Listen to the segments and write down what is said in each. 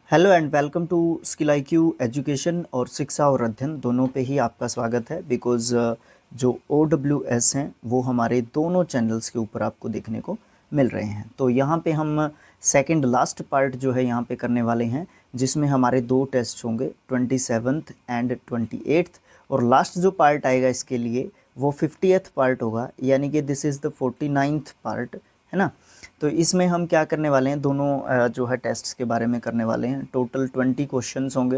Hello and welcome to skill IQ education और शिक्षा और अध्ययन दोनों पे ही आपका स्वागत है। बिकॉज़ जो OWS हैं वो हमारे दोनों चैनल्स के ऊपर आपको देखने को मिल रहे हैं। तो यहाँ पे हम सेकंड लास्ट पार्ट जो है यहाँ पे करने वाले हैं, जिसमें हमारे दो टेस्ट होंगे 27th एंड 28th, और लास्ट जो पार्ट आएगा इसके लिए वो 50th पार्ट होगा, यानी कि this is the 49th part, है ना। तो इसमें हम क्या करने वाले हैं, दोनों जो है टेस्ट्स के बारे में करने वाले हैं। टोटल 20 क्वेश्चंस होंगे,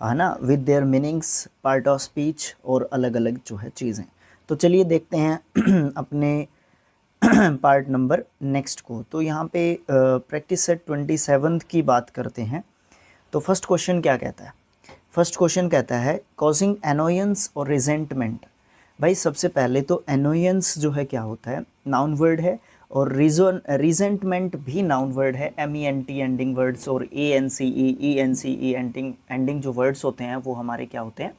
है ना, with their meanings, part of speech और अलग अलग जो है चीज़ें। तो चलिए देखते हैं अपने पार्ट नंबर नेक्स्ट को। तो यहाँ पे प्रैक्टिस सेट 27 की बात करते हैं। तो फर्स्ट क्वेश्चन क्या कहता है? फर्स्ट क्वेश्चन कहता है कॉजिंग एनोयंस और रिजेंटमेंट। भाई सबसे पहले तो एनोयंस जो है क्या होता है, नाउन वर्ड है, और रिजेंटमेंट भी नाउन वर्ड है। MENT एंडिंग वर्ड्स और ANCE ENCE एंडिंग जो वर्ड्स होते हैं वो हमारे क्या होते हैं,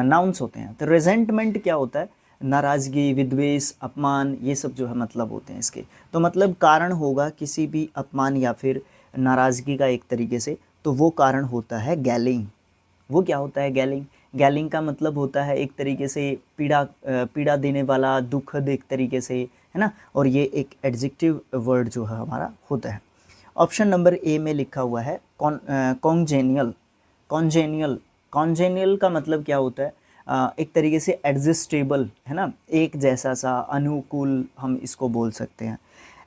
नाउन्स होते हैं। तो रिजेंटमेंट क्या होता है? नाराज़गी, विद्वेष, अपमान, ये सब जो है मतलब होते हैं इसके। तो मतलब कारण होगा किसी भी अपमान या फिर नाराज़गी का एक तरीके से, तो वो कारण होता है गैलिंग। वो क्या होता है? गैलिंग। गैलिंग का मतलब होता है एक तरीके से पीड़ा देने वाला, दुखद एक तरीके से, है ना। और ये एक एडजेक्टिव वर्ड जो है हमारा होता है। ऑप्शन नंबर ए में लिखा हुआ है कॉन्जेनियल। कॉन्जेनियल कॉन्जेनियल का मतलब क्या होता है? एक तरीके से एडजस्टेबल, है ना, एक जैसा सा, अनुकूल हम इसको बोल सकते हैं।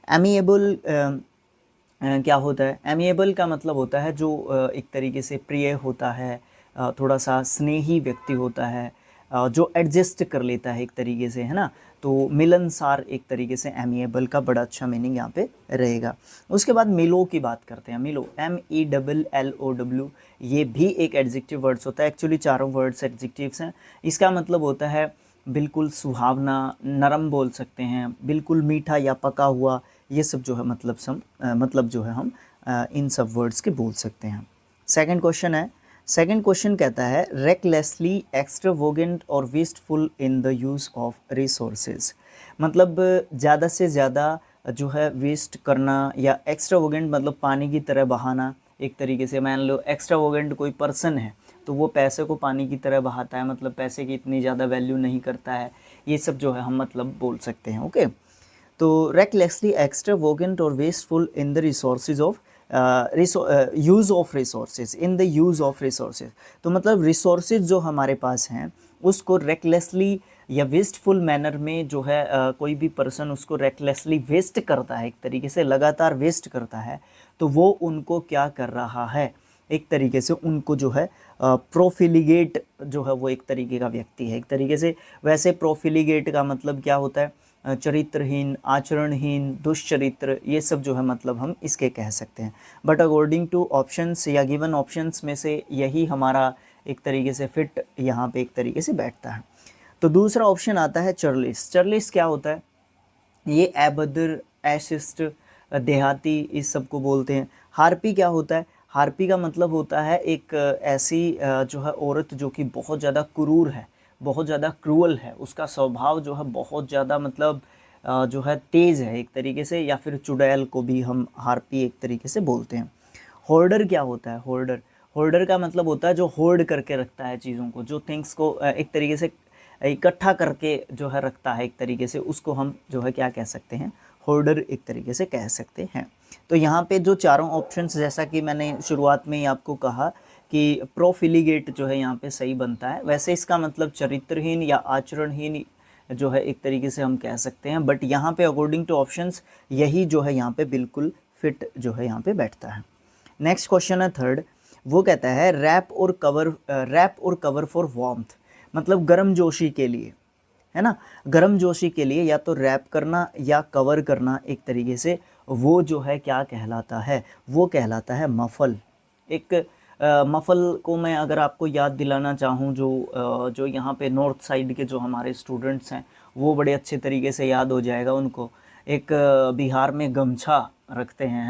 एमिएबल क्या होता है? एमिएबल का मतलब होता है जो एक तरीके से प्रिय होता है, थोड़ा सा स्नेही व्यक्ति होता है, जो एडजस्ट कर लेता है एक तरीके से, है ना। तो मिलनसार एक तरीके से एमिएबल का बड़ा अच्छा मीनिंग यहाँ पे रहेगा। उसके बाद मिलो की बात करते हैं। मिलो, MELLOW, ये भी एक एडजेक्टिव वर्ड्स होता है। एक्चुअली चारों वर्ड्स एडजेक्टिव्स हैं। इसका मतलब होता है बिल्कुल सुहावना, नरम बोल सकते हैं, बिल्कुल मीठा या पका हुआ, ये सब जो है मतलब जो है हम इन सब वर्ड्स के बोल सकते हैं। सेकंड क्वेश्चन कहता है रेकलेसली एक्स्ट्रावोगेंट और wasteful in the use of resources. मतलब ज़्यादा से ज़्यादा जो है वेस्ट करना, या एक्स्ट्रावोगेंट मतलब पानी की तरह बहाना। एक तरीके से मान लो एक्स्ट्रावोगेंट कोई पर्सन है तो वो पैसे को पानी की तरह बहाता है, मतलब पैसे की इतनी ज़्यादा वैल्यू नहीं करता है। ये सब जो है हम मतलब बोल सकते हैं। ओके, तो रेकलेसली एक्स्ट्रावोगेंट और wasteful in the resources of use of resources, in the use of resources. तो मतलब रिसोर्सेज जो हमारे पास हैं उसको रेकलेसली या वेस्टफुल मैनर में जो है कोई भी पर्सन उसको रेकलेसली वेस्ट करता है, एक तरीके से लगातार वेस्ट करता है, तो वो उनको क्या कर रहा है, एक तरीके से उनको जो है प्रोफिलिगेट जो है वो एक तरीके का व्यक्ति है एक तरीके से। वैसे प्रोफिलिगेट का मतलब क्या होता है? चरित्रहीन, आचरणहीन, दुष्चरित्र, ये सब जो है मतलब हम इसके कह सकते हैं। बट अकॉर्डिंग टू ऑप्शंस या गिवन ऑप्शंस में से यही हमारा एक तरीके से फिट यहाँ पे एक तरीके से बैठता है। तो दूसरा ऑप्शन आता है चर्लिस। चर्लिस क्या होता है? ये अभद्र, अशिष्ट, देहाती, इस सब को बोलते हैं। हार्पी क्या होता है? हार्पी का मतलब होता है एक ऐसी जो है औरत जो कि बहुत ज़्यादा क्रूर है, बहुत ज़्यादा क्रूअल है, उसका स्वभाव जो है बहुत ज़्यादा मतलब जो है तेज़ है एक तरीके से, या फिर चुड़ैल को भी हम हार्पी एक तरीके से बोलते हैं। होर्डर क्या होता है? होर्डर, होर्डर का मतलब होता है जो होर्ड करके रखता है चीज़ों को, जो थिंग्स को एक तरीके से इकट्ठा करके जो है रखता है एक तरीके से, उसको हम जो है क्या कह सकते हैं? होर्डर एक तरीके से कह सकते हैं। तो यहाँ पे जो चारों ऑप्शंस, जैसा कि मैंने शुरुआत में ही आपको कहा कि प्रोफिलिगेट जो है यहाँ पे सही बनता है। वैसे इसका मतलब चरित्रहीन या आचरणहीन जो है एक तरीके से हम कह सकते हैं, बट यहाँ पे अकॉर्डिंग टू ऑप्शंस यही जो है यहाँ पे बिल्कुल फिट जो है यहाँ पे बैठता है। नेक्स्ट क्वेश्चन है थर्ड। वो कहता है रैप और कवर फॉर वार्मथ। मतलब गर्मजोशी के लिए, है ना, गर्मजोशी के लिए या तो रैप करना या कवर करना एक तरीके से, वो जो है क्या कहलाता है? वो कहलाता है मफल। एक मफल को मैं अगर आपको याद दिलाना चाहूँ, जो यहाँ पे नॉर्थ साइड के जो हमारे स्टूडेंट्स हैं वो बड़े अच्छे तरीके से याद हो जाएगा उनको। एक बिहार में गमछा रखते हैं,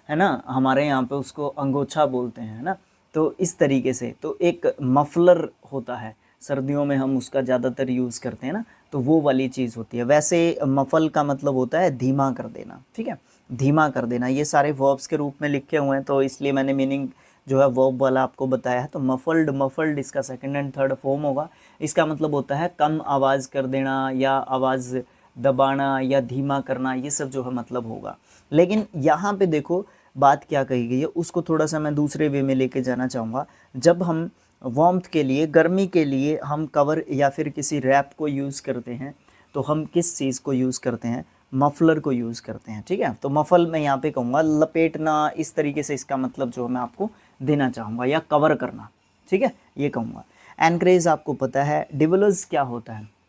है ना, हमारे यहाँ पे उसको अंगोछा बोलते हैं, है ना। तो इस तरीके से तो एक मफलर होता है, सर्दियों में हम उसका ज़्यादातर यूज़ करते हैं ना, तो वो वाली चीज़ होती है। वैसे मफल का मतलब होता है धीमा कर देना, ठीक है, धीमा कर देना। ये सारे वर्ब्स के रूप में लिखे हुए हैं तो इसलिए मैंने मीनिंग जो है वर्ब वाला आपको बताया है। तो मफल्ड, मफल्ड इसका सेकंड एंड थर्ड फॉर्म होगा। इसका मतलब होता है कम आवाज़ कर देना या आवाज़ दबाना या धीमा करना, ये सब जो है मतलब होगा। लेकिन यहाँ पे देखो बात क्या कही गई है, उसको थोड़ा सा मैं दूसरे वे में लेके जाना चाहूँगा। जब हम वार्मथ के लिए, गर्मी के लिए हम कवर या फिर किसी रैप को यूज़ करते हैं, तो हम किस चीज़ को यूज़ करते हैं? मफलर को यूज़ करते हैं, ठीक है। तो मफल मैं यहाँ पे कहूँगा लपेटना, इस तरीके से इसका मतलब जो मैं आपको देना चाहूँगा, या कवर करना, ठीक है, ये कहूँगा। एनकरेज आपको पता है। डिवलर्स क्या होता है?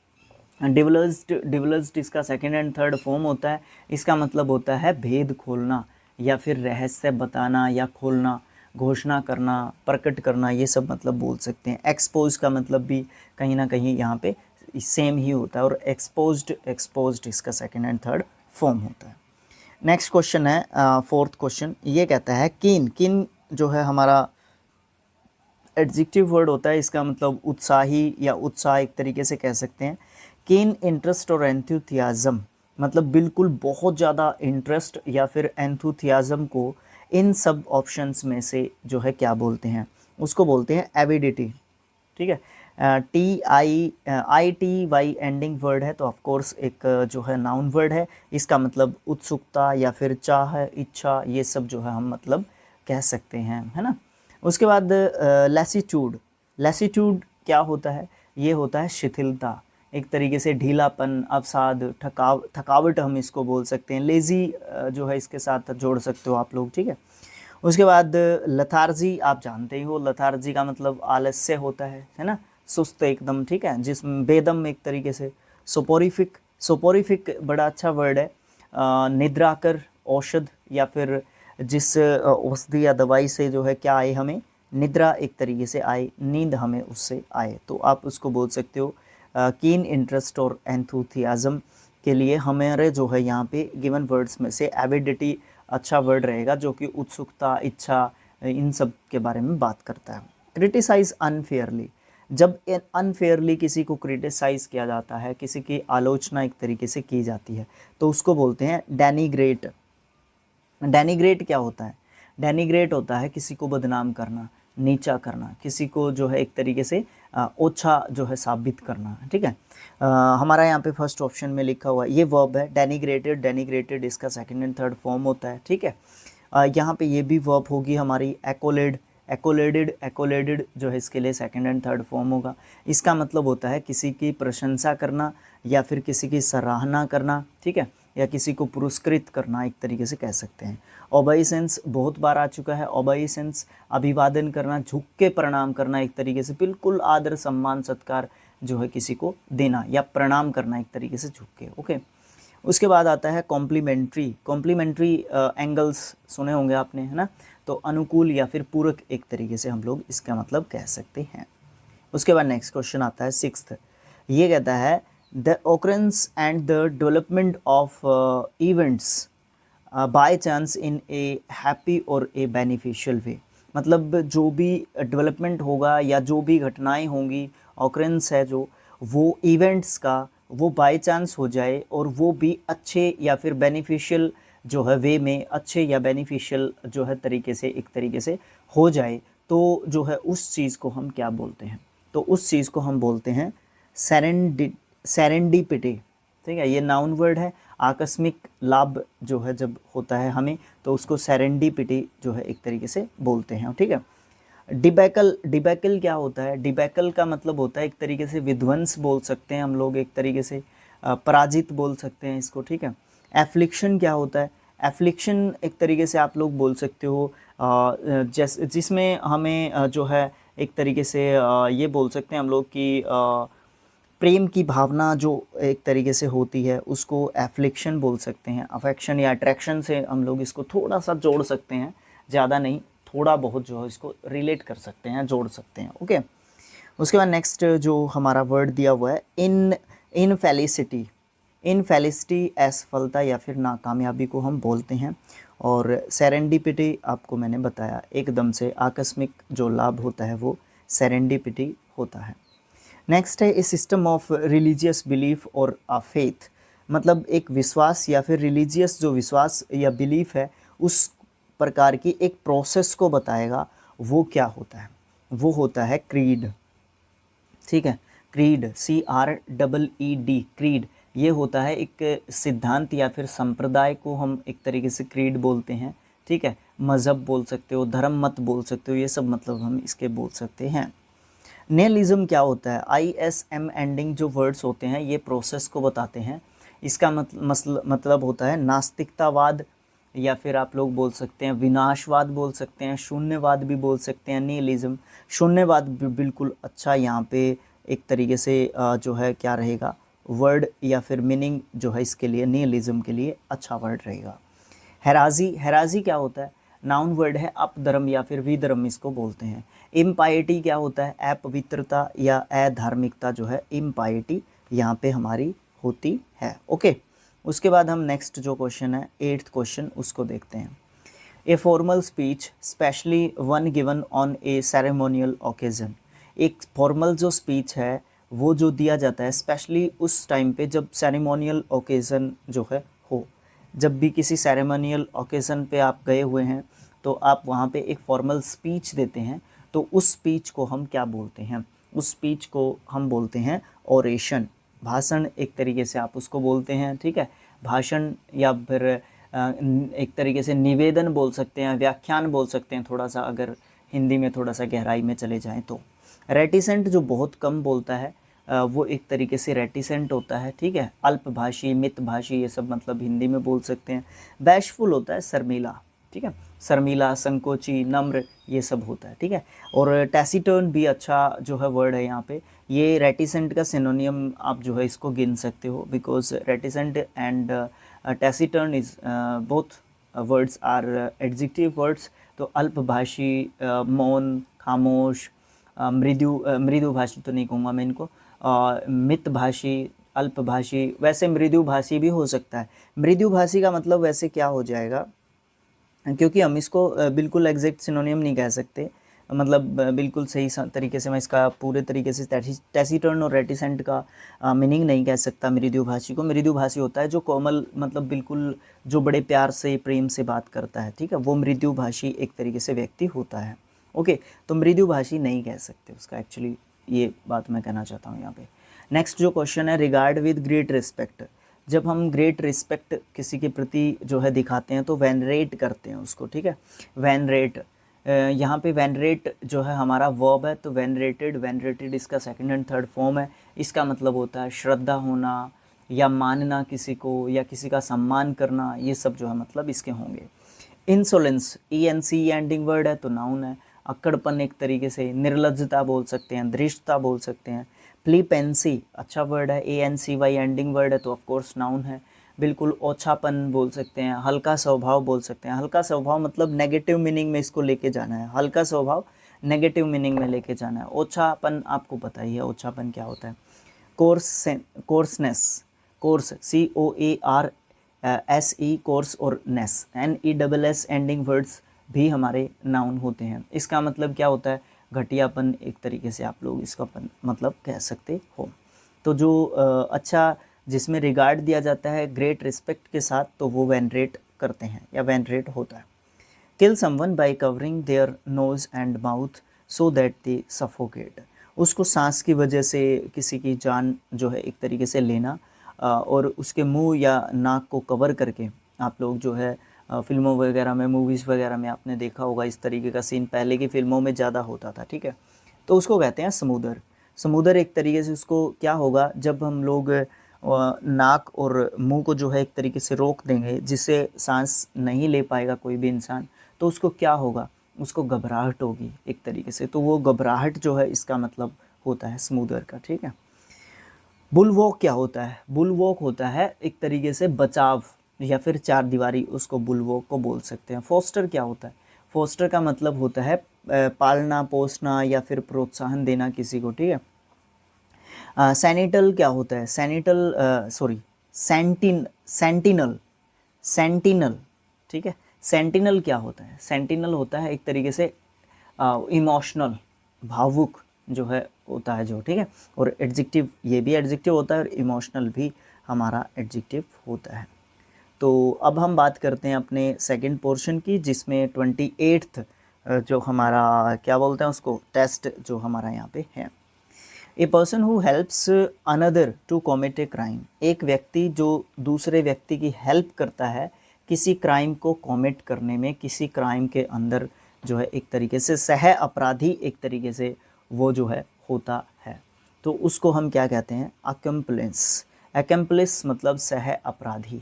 डिवलर्स्ड इसका सेकंड एंड थर्ड फॉर्म होता है। इसका मतलब होता है भेद खोलना या फिर रहस्य बताना या खोलना, घोषणा करना, प्रकट करना, ये सब मतलब बोल सकते हैं। एक्सपोज का मतलब भी कहीं ना कहीं यहाँ पे सेम ही होता है, और एक्सपोज्ड इसका सेकंड एंड थर्ड फॉर्म होता है। नेक्स्ट क्वेश्चन है, फोर्थ क्वेश्चन, ये कहता है कीन। कीन जो है हमारा एडजेक्टिव वर्ड होता है, इसका मतलब उत्साही या उत्साह एक तरीके से कह सकते हैं। कीन इंटरेस्ट और एंथुथियाज़म, मतलब बिल्कुल बहुत ज़्यादा इंटरेस्ट या फिर एंथुथियाज़म को इन सब ऑप्शंस में से जो है क्या बोलते हैं? उसको बोलते हैं एविडिटी, ठीक है। TITY एंडिंग वर्ड है, तो ऑफ कोर्स एक जो है नाउन वर्ड है। इसका मतलब उत्सुकता या फिर चाह, इच्छा, ये सब जो है हम मतलब कह सकते हैं, है ना। उसके बाद लैसीट्यूड। लैसीट्यूड क्या होता है? ये होता है शिथिलता, एक तरीके से ढीलापन, अवसाद, थकावट हम इसको बोल सकते हैं। लेज़ी जो है इसके साथ जोड़ सकते हो आप लोग, ठीक है। उसके बाद लथार्जी, आप जानते ही हो, लथार्जी का मतलब आलस्य होता है ना, सुस्त एकदम, ठीक है, जिसमें बेदम एक तरीके से। सोपोरिफिक, सोपोरिफिक बड़ा अच्छा वर्ड है। निद्राकर, औषध, या फिर जिस औषधि या दवाई से जो है क्या आए, हमें निद्रा एक तरीके से आए, नींद हमें उससे आए, तो आप उसको बोल सकते हो। कीन इंटरेस्ट और एंथुथियाज़म के लिए हमारे जो है यहाँ पे गिवन वर्ड्स में से एविडिटी अच्छा वर्ड रहेगा, जो कि उत्सुकता, इच्छा, इन सब के बारे में बात करता है। क्रिटिसाइज अनफेयरली, जब अनफेयरली किसी को क्रिटिसाइज़ किया जाता है, किसी की आलोचना एक तरीके से की जाती है, तो उसको बोलते हैं डेनिग्रेट। डेनिग्रेट क्या होता है? डेनिग्रेट होता है किसी को बदनाम करना, नीचा करना, किसी को जो है एक तरीके से ओछा जो है साबित करना, ठीक है। हमारा यहाँ पे फर्स्ट ऑप्शन में लिखा हुआ ये वर्ब है डेनिग्रेटेड। डेनिग्रेटेड इसका सेकंड एंड थर्ड फॉर्म होता है, ठीक है। यहाँ पे ये भी वर्ब होगी हमारी एक्कोलेड। एक्कोलेडेड, एक्कोलेडेड जो है इसके लिए सेकंड एंड थर्ड फॉर्म होगा। इसका मतलब होता है किसी की प्रशंसा करना या फिर किसी की सराहना करना, ठीक है, या किसी को पुरस्कृत करना एक तरीके से कह सकते हैं। ओबेइसेंस बहुत बार आ चुका है। ओबेइसेंस अभिवादन करना, झुक के प्रणाम करना, एक तरीके से बिल्कुल आदर, सम्मान, सत्कार जो है किसी को देना या प्रणाम करना एक तरीके से झुक के, ओके। उसके बाद आता है कॉम्प्लीमेंट्री। कॉम्प्लीमेंट्री एंगल्स सुने होंगे आपने, है ना, तो अनुकूल या फिर पूरक एक तरीके से हम लोग इसका मतलब कह सकते हैं। उसके बाद नेक्स्ट क्वेश्चन आता है सिक्स्थ, ये कहता है the occurrence and the development of events by chance in A happy और ए बेनिफिशियल वे, मतलब जो भी डेवलपमेंट होगा या जो भी घटनाएं होंगी, ऑकरेंस है जो, वो इवेंट्स का वो बाय चांस हो जाए और वो भी अच्छे या फिर बेनिफिशियल जो है वे में, अच्छे या बेनिफिशियल जो है तरीके से एक तरीके से हो जाए, तो जो है उस चीज़ को हम क्या बोलते हैं? तो उस चीज़ को हम बोलते हैं सेरेंडिपिटी, ठीक है। ये नाउन वर्ड है। आकस्मिक लाभ जो है जब होता है हमें, तो उसको सेरेंडिपिटी जो है एक तरीके से बोलते हैं, ठीक है। डिबैकल, डिबैकल क्या होता है? डिबैकल का मतलब होता है एक तरीके से विध्वंस बोल सकते हैं हम लोग, एक तरीके से पराजित बोल सकते हैं इसको, ठीक है। एफ्लिक्शन क्या होता है? एफ्लिक्शन एक तरीके से आप लोग बोल सकते हो जिसमें हमें जो है एक तरीके से ये बोल सकते हैं हम लोग कि प्रेम की भावना जो एक तरीके से होती है उसको एफ्लिक्शन बोल सकते हैं। अफेक्शन या अट्रैक्शन से हम लोग इसको थोड़ा सा जोड़ सकते हैं, ज़्यादा नहीं, थोड़ा बहुत जो है इसको रिलेट कर सकते हैं, जोड़ सकते हैं, ओके। उसके बाद नेक्स्ट जो हमारा वर्ड दिया हुआ है इनफेलिसिटी। इनफेलिसिटी असफलता या फिर नाकामयाबी को हम बोलते हैं। और सेरेंडिपिटी आपको मैंने बताया, एकदम से आकस्मिक जो लाभ होता है वो सेरेंडिपिटी होता है। नेक्स्ट है ए सिस्टम ऑफ रिलीजियस बिलीफ और फेथ, मतलब एक विश्वास या फिर रिलीजियस जो विश्वास या बिलीफ है उस प्रकार की एक प्रोसेस को बताएगा। वो क्या होता है? वो होता है क्रीड, ठीक है। क्रीड, CREED, क्रीड, ये होता है एक सिद्धांत या फिर संप्रदाय को हम एक तरीके से क्रीड बोलते हैं, ठीक है। मज़हब बोल सकते हो, धर्म मत बोल सकते हो, ये सब मतलब हम इसके बोल सकते हैं। निहिलिज्म क्या होता है? ISM एंडिंग जो वर्ड्स होते हैं ये प्रोसेस को बताते हैं। इसका मतलब होता है नास्तिकतावाद, या फिर आप लोग बोल सकते हैं विनाशवाद बोल सकते हैं, शून्यवाद भी बोल सकते हैं। निहिलिज्म, शून्यवाद भी बिल्कुल अच्छा यहाँ पे एक तरीके से जो है क्या रहेगा वर्ड या फिर मीनिंग जो है इसके लिए, निहिलिज्म के लिए अच्छा वर्ड रहेगा। हेराजी, हेराजी क्या होता है? नाउन वर्ड है, अपधर्म या फिर विधर्म इसको बोलते हैं। इम्पाइटी क्या होता है? अपवित्रता या अधार्मिकता जो है इम्पाइटी यहाँ पे हमारी होती है। ओके, उसके बाद हम नेक्स्ट जो क्वेश्चन है 8th क्वेश्चन उसको देखते हैं। A formal speech specially one given on A ceremonial occasion, एक फॉर्मल जो स्पीच है वो जो दिया जाता है स्पेशली उस टाइम पे जब सेरेमोनियल ओकेजन जो है हो। जब भी किसी सेरेमोनियल ओकेजन पे आप गए हुए हैं तो आप वहाँ पे एक फॉर्मल स्पीच देते हैं, तो उस स्पीच को हम क्या बोलते हैं? उस स्पीच को हम बोलते हैं ओरेशन, भाषण एक तरीके से आप उसको बोलते हैं, ठीक है। भाषण या फिर एक तरीके से निवेदन बोल सकते हैं, व्याख्यान बोल सकते हैं, थोड़ा सा अगर हिंदी में थोड़ा सा गहराई में चले जाएं तो। रेटिसेंट जो बहुत कम बोलता है वो एक तरीके से रेटिसेंट होता है, ठीक है। अल्पभाषी, मितभाषी, ये सब मतलब हिंदी में बोल सकते हैं। बैशफुल होता है शर्मीला, ठीक है। शर्मीला, संकोची, नम्र, ये सब होता है, ठीक है। और टैसीटर्न भी अच्छा जो है वर्ड है यहाँ पे, ये रेटिसेंट का सिनोनियम आप जो है इसको गिन सकते हो, because reticent and taciturn is both words are adjective words. तो अल्पभाषी, मौन, खामोश, मृदुभाषी तो नहीं कहूँगा मैं इनको, मितभाषी, अल्पभाषी, वैसे मृदुभाषी भी हो सकता है। मृदुभाषी का मतलब वैसे क्या हो जाएगा, क्योंकि हम इसको बिल्कुल एग्जैक्ट सिनोनियम नहीं कह सकते, मतलब बिल्कुल सही तरीके से मैं इसका पूरे तरीके से टैसीटर्न और रेटिसेंट का मीनिंग नहीं कह सकता मृदुभाषी को। मृदुभाषी होता है जो कोमल, मतलब बिल्कुल जो बड़े प्यार से प्रेम से बात करता है, ठीक है, वो मृदुभाषी एक तरीके से व्यक्ति होता है। ओके, तो मृदुभाषी नहीं कह सकते उसका, एक्चुअली ये बात मैं कहना चाहता हूँ यहाँ पे। नेक्स्ट जो क्वेश्चन है, रिगार्ड विद ग्रेट रिस्पेक्ट, जब हम ग्रेट रिस्पेक्ट किसी के प्रति जो है दिखाते हैं तो वेनरेट करते हैं उसको, ठीक है। वेनरेट, यहाँ पे वेनरेट जो है हमारा वर्ब है, तो वेनरेटेड, वेनरेटेड इसका सेकंड एंड थर्ड फॉर्म है। इसका मतलब होता है श्रद्धा होना या मानना किसी को, या किसी का सम्मान करना, ये सब जो है मतलब इसके होंगे। इंसोलेंस, ENC एंडिंग वर्ड है तो नाउन है। अक्कड़पन एक तरीके से, निर्लज्जता बोल सकते हैं, धृष्टता बोल सकते हैं। प्लीपेंसी अच्छा वर्ड है, ANCY एंडिंग वर्ड है तो ऑफकोर्स नाउन है। बिल्कुल ओछापन बोल सकते हैं, हल्का स्वभाव बोल सकते हैं। हल्का स्वभाव मतलब नेगेटिव मीनिंग में इसको लेके जाना है, हल्का स्वभाव नेगेटिव मीनिंग में लेके जाना है। ओछापन आपको पता ही है ओछापन क्या होता है। कोर्सनेस, कोर्स COARSE, कोर्स, और नेस NESS एंडिंग वर्ड्स भी हमारे नाउन होते हैं। इसका मतलब क्या होता है? घटियापन एक तरीके से आप लोग इसका मतलब कह सकते हो। तो जो अच्छा जिसमें रिगार्ड दिया जाता है ग्रेट रिस्पेक्ट के साथ, तो वो वेनरेट करते हैं या वेनरेट होता है। Kill someone bye covering their nose and mouth so that they suffocate, उसको सांस की वजह से किसी की जान जो है एक तरीके से लेना, और उसके मुंह या नाक को कवर करके, आप लोग जो है फिल्मों वगैरह में, मूवीज़ वगैरह में आपने देखा होगा इस तरीके का सीन, पहले की फिल्मों में ज़्यादा होता था, ठीक है। तो उसको कहते हैं समुदर। समुदर एक तरीके से उसको क्या होगा, जब हम लोग नाक और मुंह को जो है एक तरीके से रोक देंगे जिससे सांस नहीं ले पाएगा कोई भी इंसान, तो उसको क्या होगा, उसको घबराहट होगी एक तरीके से। तो वो घबराहट जो है इसका मतलब होता है समुदर का, ठीक है। बुलवॉक क्या होता है? बुलवॉक होता है एक तरीके से बचाव या फिर चार दीवारी, उसको बुलवॉक को बोल सकते हैं। फोस्टर क्या होता है? फोस्टर का मतलब होता है पालना पोसना या फिर प्रोत्साहन देना किसी को, ठीक है। सैनिटल क्या होता है? सेंटिनल, सेंटिनल, ठीक है। सेंटिनल क्या होता है? सेंटिनल होता है एक तरीके से इमोशनल, भावुक जो है होता है जो, ठीक है। और एडजेक्टिव, ये भी एडजेक्टिव होता है और इमोशनल भी हमारा एडजेक्टिव होता है। तो अब हम बात करते हैं अपने सेकंड पोर्शन की, जिसमें 28th जो हमारा क्या बोलते हैं उसको, टेस्ट जो हमारा यहाँ पे है। A person who helps another to commit a crime, एक व्यक्ति जो दूसरे व्यक्ति की हेल्प करता है किसी क्राइम को कॉमिट करने में, किसी क्राइम के अंदर जो है एक तरीके से सह अपराधी एक तरीके से वो जो है होता है, तो उसको हम क्या कहते हैं, अकम्प्लिस। अकम्प्लिस मतलब सह अपराधी,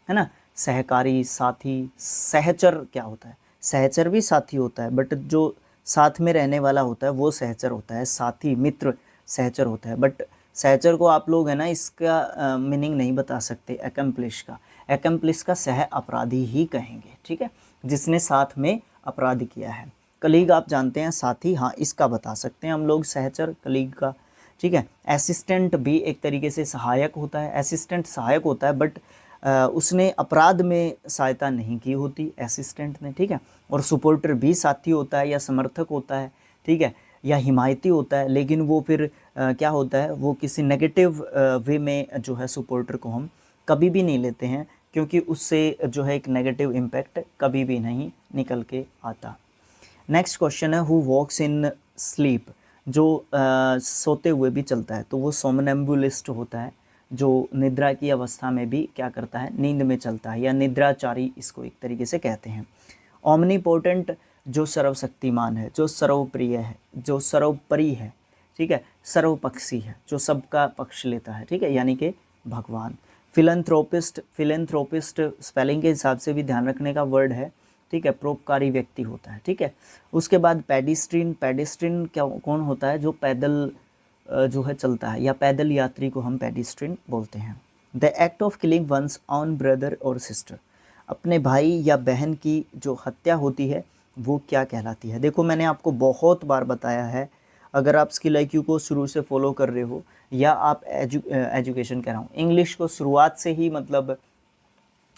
है ना, सहकारी, साथी। सहचर क्या होता है, सहचर भी साथी होता है, बट जो साथ में रहने वाला होता है वो सहचर होता है, साथी मित्र सहचर होता है। बट सहचर को आप लोग है ना इसका मीनिंग नहीं बता सकते एकम्प्लिश का। एकम्प्लिश का सह अपराधी ही कहेंगे, ठीक है, जिसने साथ में अपराध किया है। कलीग आप जानते हैं साथी, हाँ इसका बता सकते हैं हम लोग सहचर कलीग का, ठीक है। असिस्टेंट भी एक तरीके से सहायक होता है, असिस्टेंट सहायक होता है बट उसने अपराध में सहायता नहीं की होती असिस्टेंट ने, ठीक है। और सपोर्टर भी साथी होता है या समर्थक होता है, ठीक है, या हिमायती होता है, लेकिन वो फिर क्या होता है, वो किसी नेगेटिव वे में जो है सपोर्टर को हम कभी भी नहीं लेते हैं, क्योंकि उससे जो है एक नेगेटिव इम्पैक्ट कभी भी नहीं निकल के आता। नेक्स्ट क्वेश्चन है, हु वॉक्स इन स्लीप, जो सोते हुए भी चलता है, तो वो सोमनेम्बुलिस्ट होता है, जो निद्रा की अवस्था में भी क्या करता है, नींद में चलता है, या निद्राचारी इसको एक तरीके से कहते हैं। ओमनीपोटेंट, जो सर्वशक्तिमान है, जो सर्वप्रिय है, जो सर्वोपरि है, ठीक है, सर्वपक्षी है, जो सबका पक्ष लेता है, ठीक है, यानी कि भगवान। फिलंथ्रोपिस्ट, फिलंथ्रोपिस्ट स्पेलिंग के हिसाब से भी ध्यान रखने का वर्ड है, ठीक है, परोपकारी व्यक्ति होता है, ठीक है। उसके बाद पेडिस्ट्रीन, पेडिस्ट्रीन क्या कौन होता है, जो पैदल जो है चलता है, या पैदल यात्री को हम पेडिस्ट्रीन बोलते हैं। The act of killing one's own brother और सिस्टर, अपने भाई या बहन की जो हत्या होती है वो क्या कहलाती है। देखो मैंने आपको बहुत बार बताया है, अगर आप स्किल आईक्यू को शुरू से फॉलो कर रहे हो, या आप एजुकेशन कह रहा हूँ, इंग्लिश को शुरुआत से ही मतलब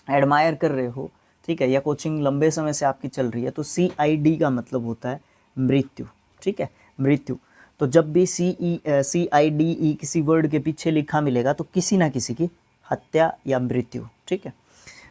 एडमायर कर रहे हो, ठीक है, या कोचिंग लंबे समय से आपकी चल रही है, तो CID का मतलब होता है मृत्यु, ठीक है, मृत्यु। तो जब भी CIDE किसी वर्ड के पीछे लिखा मिलेगा तो किसी ना किसी की हत्या या मृत्यु, ठीक है।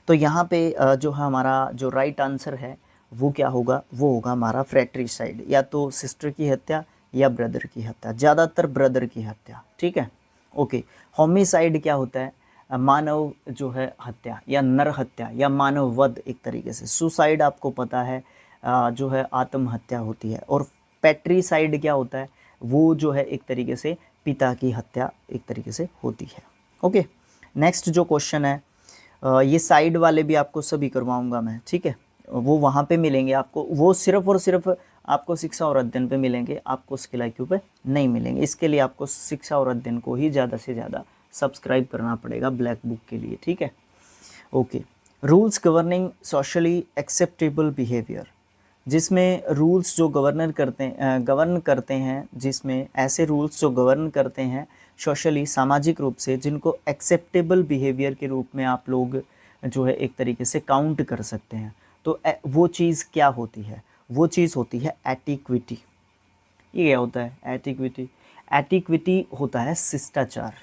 तो यहाँ पे जो हमारा जो राइट आंसर है वो क्या होगा, वो होगा हमारा फ्रैट्रिसाइड, या तो सिस्टर की हत्या या ब्रदर की हत्या, ज़्यादातर ब्रदर की हत्या, ठीक है। ओके, होमिसाइड क्या होता है, मानव जो है हत्या या नर हत्या या मानव वध एक तरीके से। सुसाइड आपको पता है जो है आत्महत्या होती है। और पैट्रीसाइड क्या होता है, वो जो है एक तरीके से पिता की हत्या एक तरीके से होती है। ओके, नेक्स्ट जो क्वेश्चन है, ये साइड वाले भी आपको सभी करवाऊंगा मैं, ठीक है, वो वहाँ पे मिलेंगे आपको, वो सिर्फ और सिर्फ आपको शिक्षा और अध्ययन पे मिलेंगे, आपको स्किल आईक्यू पे नहीं मिलेंगे। इसके लिए आपको शिक्षा और अध्ययन को ही ज़्यादा से ज़्यादा सब्सक्राइब करना पड़ेगा ब्लैक बुक के लिए, ठीक है। Okay, rules governing socially acceptable behaviour, जिसमें रूल्स जो गवर्न करते हैं, जिसमें ऐसे रूल्स जो गवर्न करते हैं सोशली सामाजिक रूप से, जिनको एक्सेप्टेबल बिहेवियर के रूप में आप लोग जो है एक तरीके से काउंट कर सकते हैं, तो वो चीज़ क्या होती है, वो चीज़ होती है एटिक्विटी। ये क्या होता है एटिक्विटी, एटिक्विटी होता है शिष्टाचार।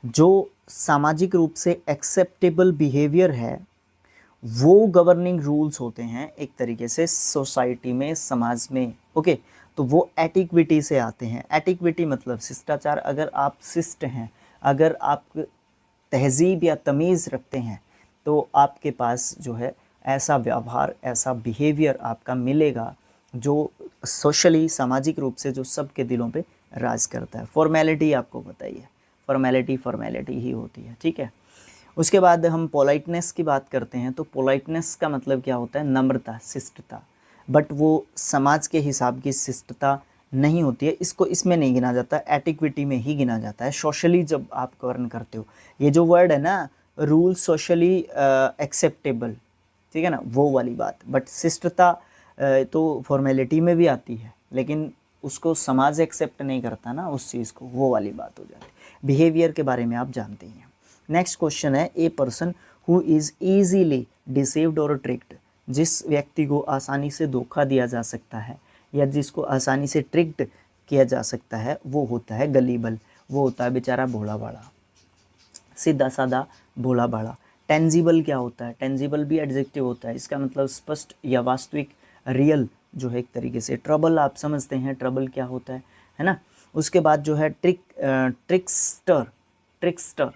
जो सामाजिक रूप से एक्सेप्टेबल बिहेवियर है वो गवर्निंग रूल्स होते हैं एक तरीके से सोसाइटी में, समाज में। ओके, तो वो एटिक्विटी से आते हैं। एटिक्विटी मतलब शिष्टाचार। अगर आप शिष्ट हैं, अगर आप तहजीब या तमीज़ रखते हैं, तो आपके पास जो है ऐसा व्यवहार, ऐसा बिहेवियर आपका मिलेगा जो सोशली सामाजिक रूप से जो सबके दिलों पे राज करता है। फॉर्मेलिटी आपको बताइए, फॉर्मेलिटी ही होती है, ठीक है। उसके बाद हम पोलाइटनेस की बात करते हैं, तो पोलाइटनेस का मतलब क्या होता है, नम्रता, शिष्टता। बट वो समाज के हिसाब की शिष्टता नहीं होती है, इसको इसमें नहीं गिना जाता, एटिक्विटी में ही गिना जाता है। सोशली जब आप गवर्न करते हो, ये जो वर्ड है ना, रूल सोशली एक्सेप्टेबल, ठीक है ना, वो वाली बात। बट शिष्टता तो फॉर्मेलिटी में भी आती है, लेकिन उसको समाज एक्सेप्ट नहीं करता ना उस चीज़ को, वो वाली बात हो जाती है। बिहेवियर के बारे में आप जानते ही हैं। नेक्स्ट क्वेश्चन है, a person who is easily deceived और ट्रिक्ड, जिस व्यक्ति को आसानी से धोखा दिया जा सकता है या जिसको आसानी से ट्रिक्ड किया जा सकता है, वो होता है गलीबल। वो होता है बेचारा भोला भाला, सीधा साधा भोला भाला। टेंजिबल क्या होता है, टेंजिबल भी एडजेक्टिव होता है, इसका मतलब स्पष्ट या वास्तविक, रियल, जो है एक तरीके से ट्रबल, आप समझते हैं ट्रबल क्या होता है ना। उसके बाद जो है ट्रिक्स्टर, ट्रिक्स्टर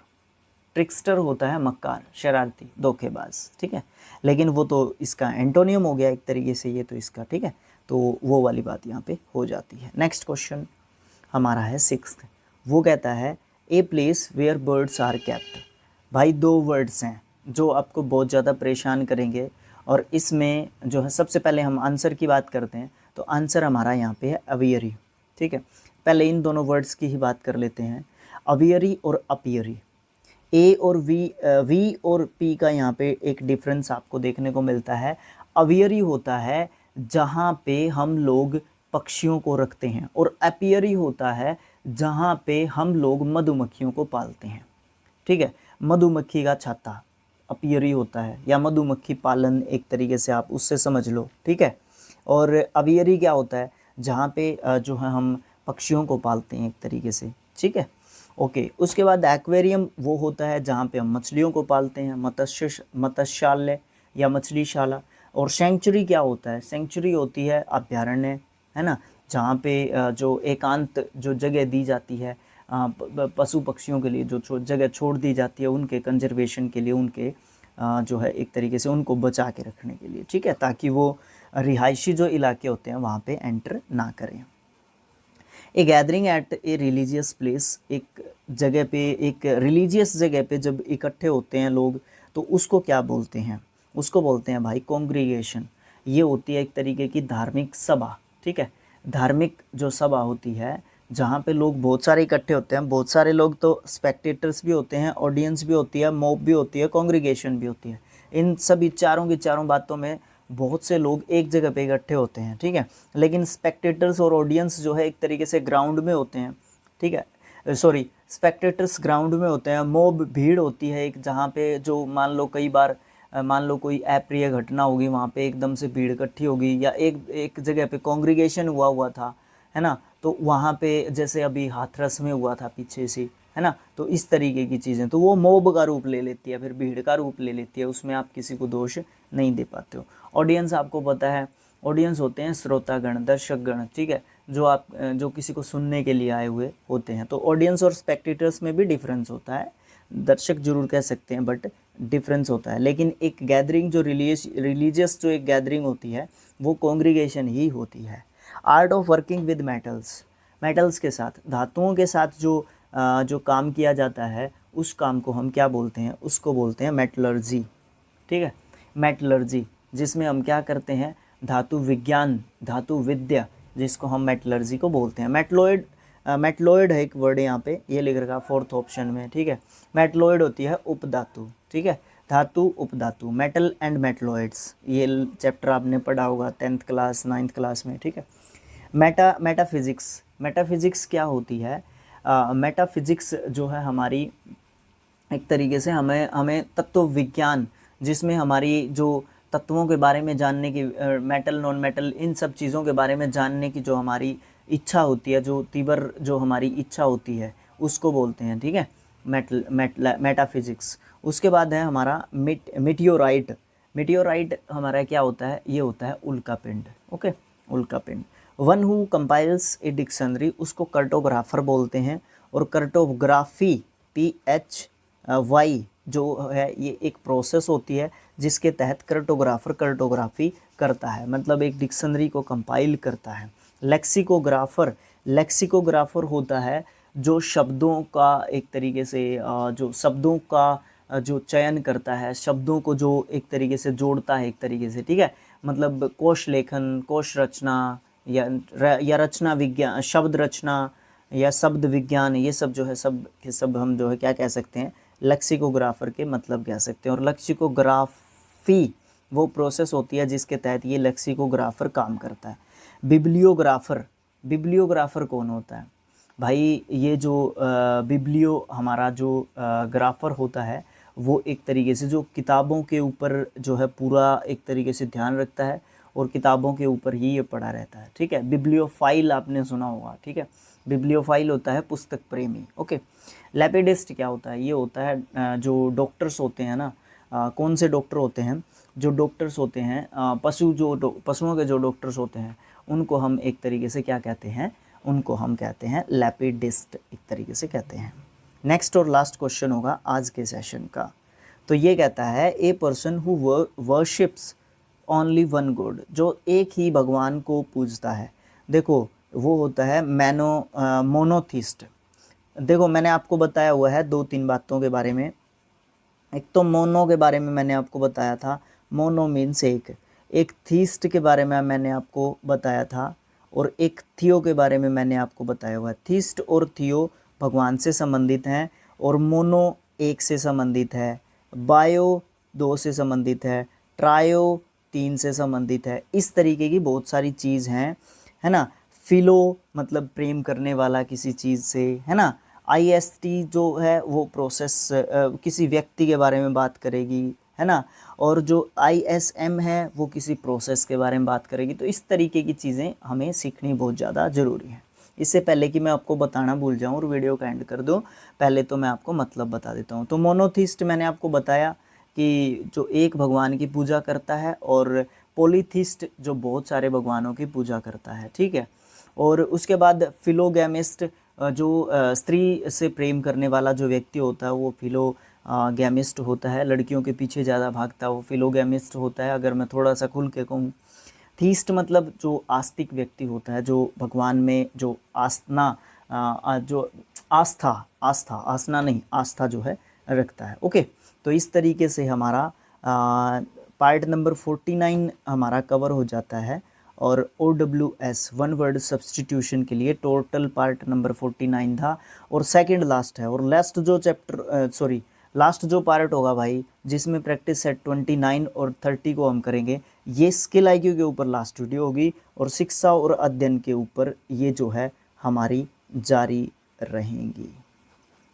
ट्रिक्स्टर होता है मक्कार, शरारती, धोखेबाज, ठीक है। लेकिन वो तो इसका एंटोनियम हो गया एक तरीके से, ये तो इसका, ठीक है। तो वो वाली बात यहाँ पे हो जाती है। नेक्स्ट क्वेश्चन हमारा है 6th। वो कहता है a place where birds are kept. भाई 2 वर्ड्स हैं जो आपको बहुत ज़्यादा परेशान करेंगे, और इसमें जो है सबसे पहले हम आंसर की बात करते हैं। तो आंसर हमारा यहाँ पे है अवियरी, ठीक है। पहले इन दोनों वर्ड्स की ही बात कर लेते हैं, अवियरी और अपियरी। ए और वी और पी का यहाँ पे एक डिफरेंस आपको देखने को मिलता है। अवियरी होता है जहाँ पे हम लोग पक्षियों को रखते हैं, और एपियरी होता है जहाँ पे हम लोग मधुमक्खियों को पालते हैं, ठीक है। मधुमक्खी का छाता अपियरी होता है, या मधुमक्खी पालन एक तरीके से आप उससे समझ लो, ठीक है। और अवियरी क्या होता है, जहाँ पे जो है हम पक्षियों को पालते हैं एक तरीके से, ठीक है। ओके, उसके बाद एक्वेरियम वो होता है जहाँ पे हम मछलियों को पालते हैं, मत्स्यालय या मछलीशाला। और सेंचुरी क्या होता है, सेंचुरी होती है अभ्यारण्य, है ना, जहाँ पे जो एकांत जो जगह दी जाती है पशु पक्षियों के लिए, जो जगह छोड़ दी जाती है उनके कंजर्वेशन के लिए, उनके जो है एक तरीके से उनको बचा के रखने के लिए, ठीक है, ताकि वो रिहायशी जो इलाके होते हैं वहाँ पे एंटर ना करें। A gathering at a religious place, एक जगह पे, एक रिलीजियस जगह पे जब इकट्ठे होते हैं लोग, तो उसको क्या बोलते हैं, उसको बोलते हैं भाई कॉन्ग्रीगेशन। ये होती है एक तरीके की धार्मिक सभा, ठीक है। धार्मिक जो सभा होती है जहाँ पे लोग बहुत सारे इकट्ठे होते हैं, बहुत सारे लोग तो स्पेक्टेटर्स भी होते हैं, ऑडियंस भी होती है, मॉब भी होती है, कॉन्ग्रीगेशन भी होती है। इन सभी चारों की चारों बातों में बहुत से लोग एक जगह पे इकट्ठे होते हैं, ठीक है। लेकिन स्पेक्टेटर्स और ऑडियंस जो है एक तरीके से ग्राउंड में होते हैं, ठीक है। सॉरी, स्पेक्टेटर्स ग्राउंड में होते हैं, मॉब भीड़ होती है एक, जहाँ पे जो मान लो कई बार मान लो कोई अप्रिय घटना होगी, वहाँ पे एकदम से भीड़ इकट्ठी होगी, या एक जगह पे कॉन्ग्रीगेशन हुआ था, है ना, तो वहाँ पे जैसे अभी हाथरस में हुआ था पीछे से, है ना, तो इस तरीके की चीज़ें, तो वो मॉब का रूप ले लेती है, फिर भीड़ का रूप ले लेती है, उसमें आप किसी को दोष नहीं दे पाते हो। ऑडियंस आपको पता है, ऑडियंस होते हैं श्रोतागण, दर्शकगण, ठीक है, जो किसी को सुनने के लिए आए हुए होते हैं। तो ऑडियंस और स्पेक्टेटर्स में भी डिफरेंस होता है, दर्शक जरूर कह सकते हैं बट डिफरेंस होता है। लेकिन एक गैदरिंग जो रिलीजियस जो एक गैदरिंग होती है वो कॉन्ग्रीगेशन ही होती है। Art of working with metals, metals के साथ, धातुओं के साथ जो काम किया जाता है उस काम को हम क्या बोलते हैं, उसको बोलते हैं मेटलर्जी, ठीक है। मेटलर्जी, जिसमें हम क्या करते हैं, धातु विज्ञान, धातु विद्या, जिसको हम मेटलर्जी को बोलते हैं। मेटलॉयड है एक वर्ड यहाँ पे, ये लिख रखा 4th ऑप्शन में, ठीक है। मेटलॉयड होती है उपधातु, ठीक है, धातु उपधातु, मेटल एंड मेटलॉयड्स, ये चैप्टर आपने पढ़ा होगा 10th क्लास 9th क्लास में, ठीक है। मेटाफिजिक्स क्या होती है, मेटाफिजिक्स जो है हमारी एक तरीके से हमें तत्व विज्ञान, जिसमें हमारी जो तत्वों के बारे में जानने की, मेटल नॉन मेटल इन सब चीज़ों के बारे में जानने की जो हमारी इच्छा होती है, जो तीव्र जो हमारी इच्छा होती है, उसको बोलते हैं, ठीक है, मेटाफिजिक्स। उसके बाद है हमारा मिटियोराइट। मिटियोराइट हमारा क्या होता है, ये होता है उल्कापिंड, ओके, उल्कापिंड। One who compiles a dictionary, उसको कार्टोग्राफर बोलते हैं। और कार्टोग्राफी PHY जो है ये एक प्रोसेस होती है जिसके तहत कार्टोग्राफर कार्टोग्राफी करता है, मतलब एक डिक्शनरी को कंपाइल करता है। लेक्सिकोग्राफर होता है जो शब्दों का एक तरीके से जो शब्दों का जो चयन करता है, शब्दों को जो एक तरीके से जोड़ता है एक तरीके से, ठीक है, मतलब कोश लेखन, कोश रचना या रचना विज्ञान, शब्द रचना या शब्द विज्ञान, ये सब जो है सब के सब हम जो है क्या कह सकते हैं, लेक्सिकोग्राफर के मतलब कह सकते हैं। और लेक्सिकोग्राफी वो प्रोसेस होती है जिसके तहत ये लेक्सिकोग्राफर काम करता है। बिब्लियोग्राफर कौन होता है भाई, ये जो हमारा जो ग्राफर होता है वो एक तरीके से जो किताबों के ऊपर जो है पूरा एक तरीके से ध्यान रखता है और किताबों के ऊपर ही ये पढ़ा रहता है, ठीक है। बिब्लियोफाइल आपने सुना होगा, ठीक है, बिब्लियोफाइल होता है पुस्तक प्रेमी, ओके। लैपिडिस्ट क्या होता है, ये होता है जो डॉक्टर्स होते हैं ना, कौन से डॉक्टर होते हैं, जो डॉक्टर्स होते हैं पशुओं के जो डॉक्टर्स होते हैं उनको हम एक तरीके से क्या कहते हैं, उनको हम कहते हैं लैपिडिस्ट, एक तरीके से कहते हैं। नेक्स्ट और लास्ट क्वेश्चन होगा आज के सेशन का। तो ये कहता है a person who worships only one God, जो एक ही भगवान को पूजता है। देखो वो होता है मोनोथिस्ट। देखो मैंने आपको बताया हुआ है 2-3 बातों के बारे में। एक तो मोनो के बारे में मैंने आपको बताया था, मोनो मीन्स एक थीस्ट के बारे में मैंने आपको बताया था, और एक थियो के बारे में मैंने आपको बताया हुआ है। थीस्ट और थियो भगवान से संबंधित हैं, और मोनो एक से संबंधित है, बायो 2 से संबंधित है, ट्रायो 3 से संबंधित है। इस तरीके की बहुत सारी चीज़ हैं, है ना। फिलो मतलब प्रेम करने वाला किसी चीज़ से, है ना। IST जो है वो प्रोसेस किसी व्यक्ति के बारे में बात करेगी, है ना। और जो ISM है वो किसी प्रोसेस के बारे में बात करेगी। तो इस तरीके की चीज़ें हमें सीखनी बहुत ज़्यादा ज़रूरी है। इससे पहले कि मैं आपको बताना भूल जाऊं और वीडियो का एंड कर दूं, पहले तो मैं आपको मतलब बता देता हूं। तो मोनोथिस्ट मैंने आपको बताया कि जो एक भगवान की पूजा करता है, और पॉलीथिस्ट जो बहुत सारे भगवानों की पूजा करता है, ठीक है। और उसके बाद फिलोगैमिस्ट, जो स्त्री से प्रेम करने वाला जो व्यक्ति होता है वो फिलोगैमिस्ट होता है। लड़कियों के पीछे ज़्यादा भागता है वो फिलोगैमिस्ट होता है, अगर मैं थोड़ा सा खुल के कहूँ। थीस्ट मतलब जो आस्तिक व्यक्ति होता है, जो भगवान में जो जो आस्था नहीं, आस्था जो है रखता है। ओके, तो इस तरीके से हमारा पार्ट नंबर 49 हमारा कवर हो जाता है। और OWS वन वर्ड सब्सटीट्यूशन के लिए टोटल पार्ट नंबर 49 था, और सेकंड लास्ट है। और लास्ट जो पार्ट होगा भाई, जिसमें प्रैक्टिस सेट 29 और 30 को हम करेंगे, ये स्किल IQ के ऊपर लास्ट वीडियो होगी, और शिक्षा और अध्ययन के ऊपर ये जो है हमारी जारी रहेंगी।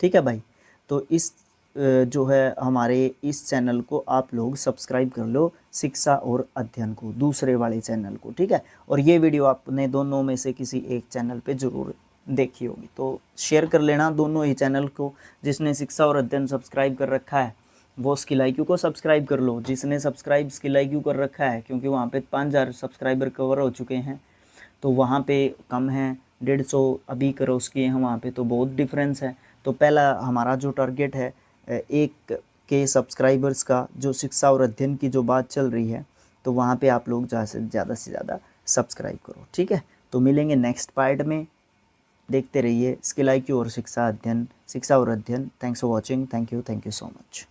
ठीक है भाई। तो इस जो है हमारे इस चैनल को आप लोग सब्सक्राइब कर लो, शिक्षा और अध्ययन को, दूसरे वाले चैनल को, ठीक है। और ये वीडियो आपने दोनों में से किसी एक चैनल पे ज़रूर देखी होगी, तो शेयर कर लेना दोनों ही चैनल को। जिसने शिक्षा और अध्ययन सब्सक्राइब कर रखा है वो स्किल IQ को सब्सक्राइब कर लो। जिसने सब्सक्राइब स्किल IQ कर रखा है, क्योंकि वहाँ पे 5000 सब्सक्राइबर कवर हो चुके हैं, तो वहाँ पे कम है, 150 अभी क्रॉस किए हैं वहाँ पे, तो बहुत डिफरेंस है। तो पहला हमारा जो टारगेट है 1K सब्सक्राइबर्स का, जो शिक्षा और अध्ययन की जो बात चल रही है, तो वहाँ पे आप लोग ज़्यादा से ज़्यादा सब्सक्राइब करो, ठीक है। तो मिलेंगे नेक्स्ट पार्ट में, देखते रहिए स्किल IQ और शिक्षा और अध्ययन। Thanks for watching, thank you so much.